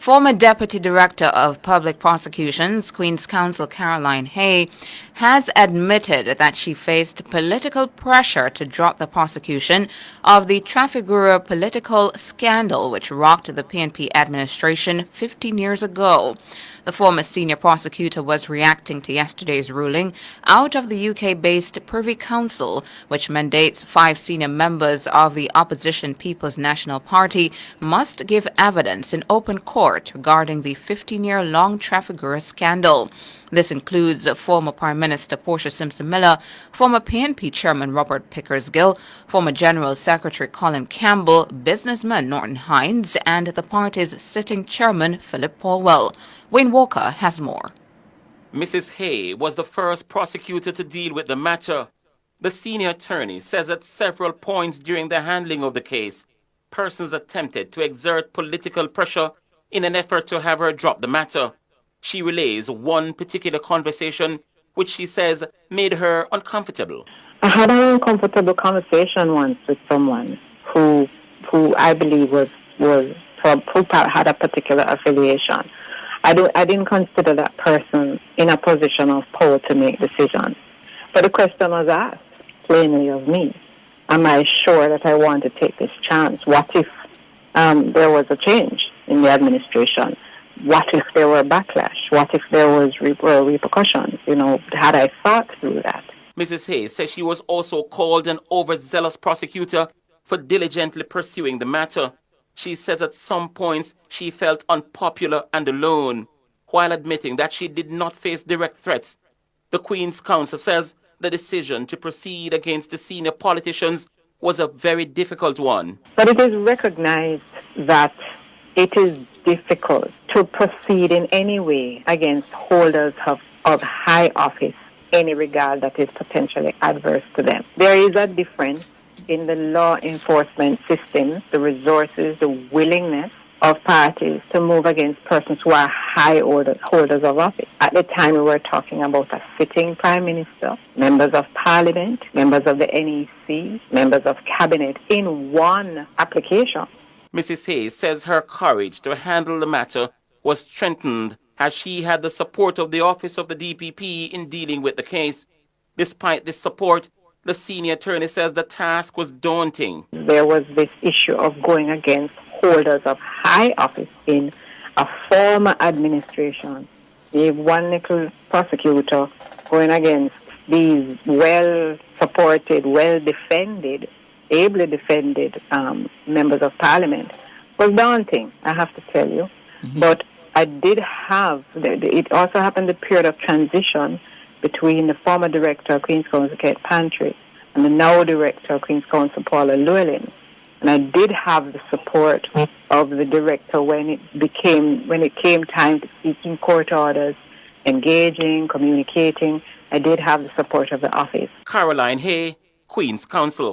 Former Deputy Director of Public Prosecutions, Queen's Counsel Caroline Hay, has admitted that she faced political pressure to drop the prosecution of the Trafigura political scandal which rocked the PNP administration 15 years ago. The former senior prosecutor was reacting to yesterday's ruling out of the UK-based Privy Council, which mandates 5 senior members of the opposition People's National Party must give evidence in open court regarding the 15-year-long Trafigura scandal. This includes former Prime Minister Portia Simpson-Miller, former PNP Chairman Robert Pickersgill, former General Secretary Colin Campbell, businessman Norton Hines, and the party's sitting chairman Philip Paulwell. Wayne Walker has more. Mrs. Hay was the first prosecutor to deal with the matter. The senior attorney says at several points during the handling of the case, persons attempted to exert political pressure in an effort to have her drop the matter. She relays one particular conversation which she says made her uncomfortable. I had an uncomfortable conversation once with someone who I believe who had a particular affiliation. I didn't consider that person in a position of power to make decisions. But the question was asked plainly of me. Am I sure that I want to take this chance? What if there was a change in the administration? What if there were backlash? What if there was repercussions? Had I thought through that? Mrs. Hayes says she was also called an overzealous prosecutor for diligently pursuing the matter. She says at some points she felt unpopular and alone, while admitting that she did not face direct threats. The Queen's Counsel says the decision to proceed against the senior politicians was a very difficult one. But it is recognized that it is difficult to proceed in any way against holders of high office, any regard that is potentially adverse to them. There is a difference in the law enforcement systems, the resources, the willingness of parties to move against persons who are high holders of office. At the time, we were talking about a sitting prime minister, members of parliament, members of the NEC, members of cabinet in one application. Mrs. Hayes says her courage to handle the matter was strengthened as she had the support of the office of the DPP in dealing with the case. Despite this support, the senior attorney says the task was daunting. There was this issue of going against holders of high office in a former administration. We have one little prosecutor going against these well-supported, well-defended, ably defended members of parliament. Was daunting, I have to tell you. Mm-hmm. But I did have, it also happened the period of transition between the former director of Queen's Counsel, Kate Pantry, and the now director of Queen's Counsel, Paula Llewellyn. And I did have the support of the director when it came time to seeking court orders, engaging, communicating. I did have the support of the office. Caroline Hay, Queen's Counsel.